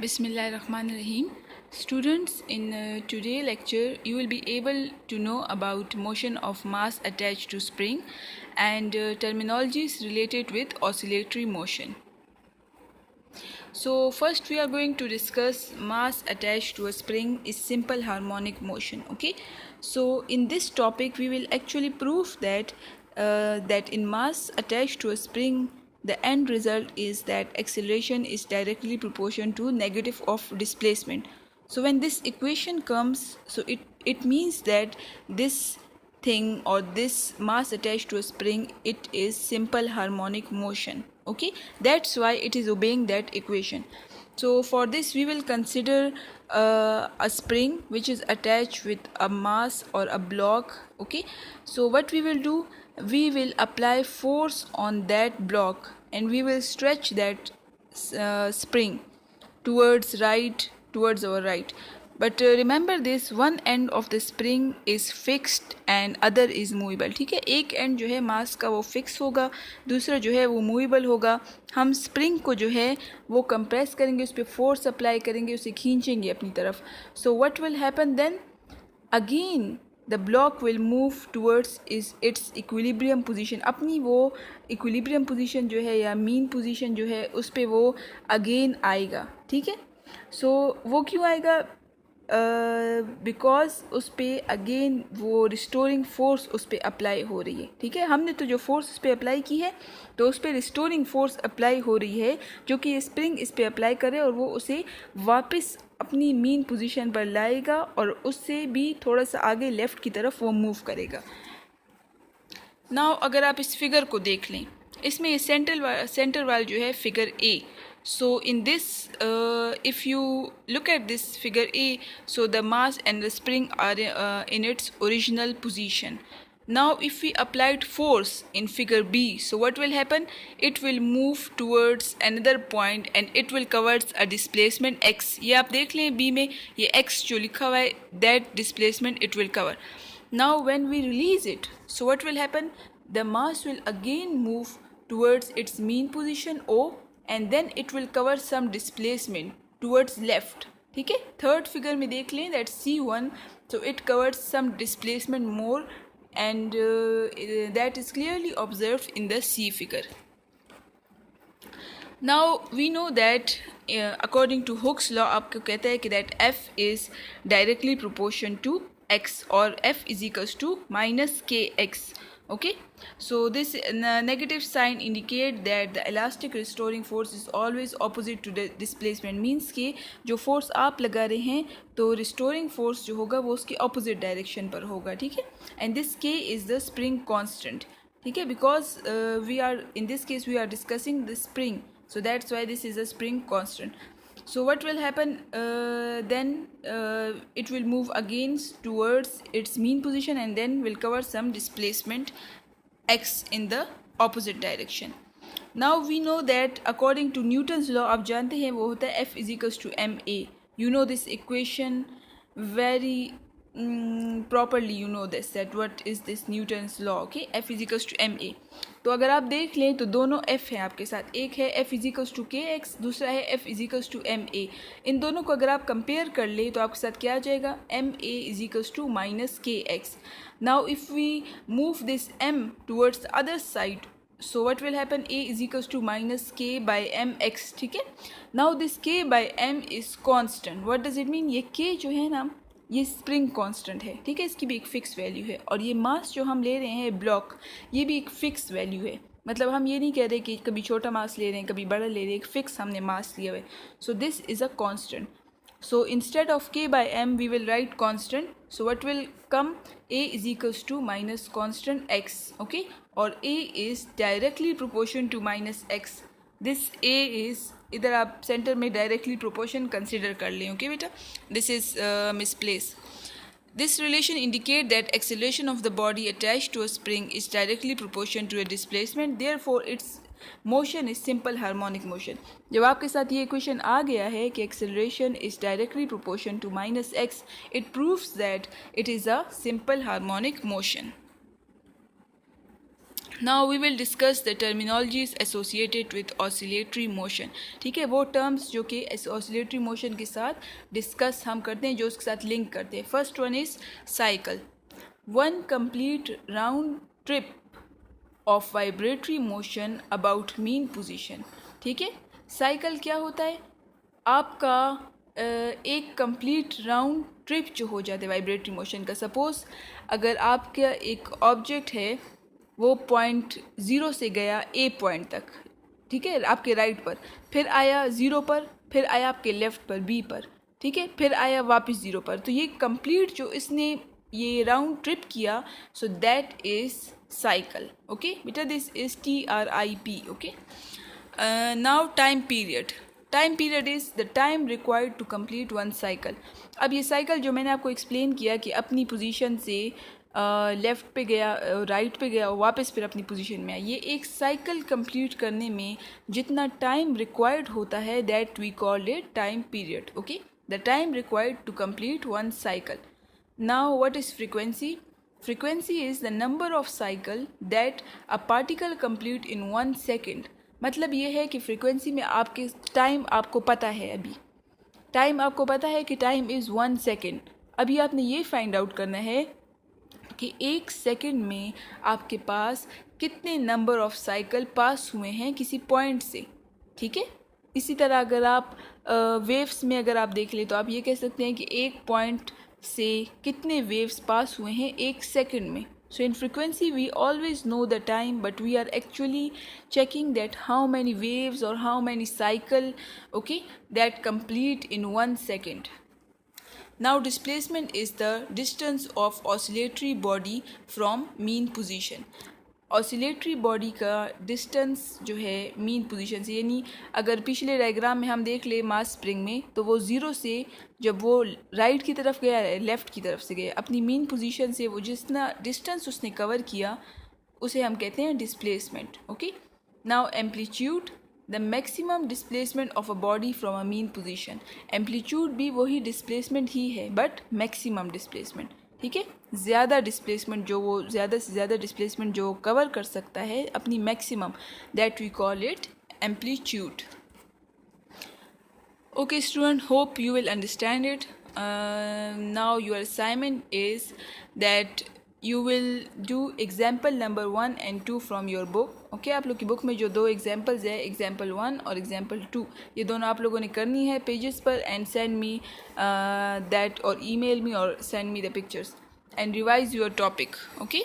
Bismillahirrahmanirrahim. Students, in today's lecture, you will be able to know about motion of mass attached to spring and terminologies related with oscillatory motion. So first we are going to discuss mass attached to a spring is simple harmonic motion. Okay. So in this topic we will actually prove that in mass attached to a spring the end result is that acceleration is directly proportional to negative of displacement. So when this equation comes, so it means that this thing or this mass attached to a spring, it is simple harmonic motion. Okay, that's why it is obeying that equation. So for this we will consider a spring which is attached with a mass or a block. Okay, so what we will do, we will apply force on that block and we will stretch that spring towards our right. But remember this, one end of the spring is fixed and other is movable. ठीक है, एक and जो है मास का वो fix होगा, दूसरा जो है वो मूवेबल होगा. हम स्प्रिंग को जो है वो कंप्रेस करेंगे, उस पर फोर्स अप्लाई करेंगे, उसे खींचेंगे अपनी तरफ. So what will happen then, again the block will move towards its equilibrium position. अपनी वो इक्विलिब्रियम पोजीशन जो है या मीन पोजीशन जो है उस पर वो अगेन आएगा. ठीक है, सो वो क्यों आएगा, बिकॉज उस पर अगेन वो रिस्टोरिंग फोर्स उस पर अप्लाई हो रही है. ठीक है, हमने तो जो फोर्स उस पर अप्लाई की है तो उस पर रिस्टोरिंग फोर्स अप्लाई हो रही है जो कि ये स्प्रिंग इस पर अप्लाई करे और वो उसे वापस अपनी मीन पोजीशन पर लाएगा और उससे भी थोड़ा सा आगे लेफ़्ट की तरफ वो मूव करेगा. नाउ अगर आप इस फिगर को देख लें, इसमें ये सेंटर वाल जो है figure A. So in this, if you look at this figure A, so the mass and the spring are in its original position. Now if we applied force in figure B, so what will happen? It will move towards another point and it will covers a displacement x. ये आप देख लें B में ये x जो लिखा हुआ है, that displacement it will cover. Now when we release it, so what will happen? The mass will again move towards its mean position O and then it will cover some displacement towards left. ठीक है, third figure में देख लें that C1, so it covers some displacement more and that is clearly observed in the C figure. Now we know that according to Hooke's law आपको कहता है कि that F is directly proportional to x or F is equals to minus kx. Okay, so this negative sign indicate that the elastic restoring force is always opposite to the displacement. Means कि जो force आप लगा रहे हैं तो restoring force जो होगा वो उसके opposite direction पर होगा. ठीक है, and this k is the spring constant. ठीक है, because we are in this case we are discussing the spring, so that's why this is a spring constant. So what will happen then, it will move again towards its mean position and then will cover some displacement x in the opposite direction. Now we know that according to Newton's law, आप जानते हैं वो होता है F is equals to ma. You know this equation very properly. You know this, that what is this Newton's law. Okay, F is equals to ma. तो अगर आप देख लें तो दोनों f हैं आपके साथ, एक है f is equals to K X, दूसरा है f is equals to M A. इन दोनों को अगर आप कंपेयर कर लें तो आपके साथ क्या आ जाएगा, M A is equals to minus K X. Now if we move this m towards the other side, so what will happen, a is equals to minus k by mx. ठीक है, now this k by m is constant. what does it mean? ये k जो है ना ये spring constant है. ठीक है, इसकी भी एक फ़िक्स वैल्यू है और ये मास जो हम ले रहे हैं ब्लॉक, ये भी एक फ़िक्स वैल्यू है. मतलब हम ये नहीं कह रहे कि कभी छोटा मास ले रहे हैं कभी बड़ा ले रहे हैं, एक फ़िक्स हमने मास लिया हुआ है. So this is a constant. So instead of k by m we will write constant. So what will come, a is equals to minus constant x. Okay, और a is directly proportional to minus x. This a is, इधर आप centre में directly proportion consider कर लें. Okay बेटा, this is misplace. This relation indicate that acceleration of the body attached to a spring is directly proportional to a displacement. Therefore, its motion is simple harmonic motion. जब आपके साथ ये equation आ गया है कि acceleration is directly proportional to minus x, it proves that it is a simple harmonic motion. Now we will discuss the terminologies associated with oscillatory motion. ठीक है, वो टर्म्स जो कि ऑसिलेटरी मोशन के साथ डिस्कस हम करते हैं, जो उसके साथ लिंक करते हैं. First one is cycle. One complete round trip of vibratory motion about mean position. ठीक है, साइकिल क्या होता है? आपका एक कंप्लीट राउंड ट्रिप जो हो जाता है वाइब्रेटरी मोशन का. सपोज़ अगर आपका एक ऑब्जेक्ट है, वो पॉइंट ज़ीरो से गया ए पॉइंट तक, ठीक है, आपके राइट पर, फिर आया ज़ीरो पर, फिर आया आपके लेफ़्ट पर बी पर, ठीक है, फिर आया वापस ज़ीरो पर. तो ये कंप्लीट जो इसने ये राउंड ट्रिप किया, so that is cycle. Okay बेटा, this is TRIP. Okay, now time period. Time period is the time required to complete one cycle. अब ये साइकिल जो मैंने आपको एक्सप्लेन किया कि अपनी पोजीशन से लेफ़्ट पे गया, राइट पे गया, वापस फिर अपनी पोजीशन में आया, ये एक साइकिल कंप्लीट करने में जितना टाइम रिक्वायर्ड होता है, that we called it time period. Okay, the time required to complete one cycle. Now what is frequency? Frequency is the number of cycle that a particle complete in 1 second. मतलब ये है कि frequency में आपके time आपको पता है, अभी टाइम आपको पता है कि टाइम इज़ 1 सेकेंड. अभी आपने ये फाइंड आउट करना है कि एक सेकेंड में आपके पास कितने नंबर ऑफ साइकिल पास हुए हैं किसी पॉइंट से. ठीक है, इसी तरह अगर आप वेव्स में अगर आप देख लें तो आप ये कह सकते हैं कि एक पॉइंट से कितने वेव्स पास हुए हैं एक सेकंड में. So in frequency we always know the time, but we are actually checking that how many waves और how many cycle, okay, that complete in 1 second. Now displacement is the distance of oscillatory body from mean position. Oscillatory body का distance जो है mean position से, यानी अगर पिछले diagram में हम देख ले मास स्प्रिंग में, तो वो ज़ीरो से जब वो राइट की तरफ गया, लेफ़्ट की तरफ से गया, अपनी मीन पोजीशन से वो जितना डिस्टेंस उसने कवर किया उसे हम कहते हैं displacement. Okay, now amplitude, the maximum displacement of a body from a mean position. Amplitude भी वही डिस्प्लेसमेंट ही है, बट मैक्सिमम डिस्प्लेसमेंट. ठीक है, ज़्यादा डिस्प्लेसमेंट जो वो ज़्यादा से ज़्यादा डिस्प्लेसमेंट जो कवर कर सकता है अपनी maximum, that we call it amplitude. Okay student, hope you will understand it. Now your assignment is that you will do example number 1 and 2 from your book. Okay, आप लोग की बुक में जो दो एग्जाम्पल्स है, एग्जाम्पल 1 और example 2, ये दोनों आप लोगों ने करनी है पेजेस पर, एंड सेंड मी दैट और ईमेल मी और send me the pictures and revise your topic. Okay.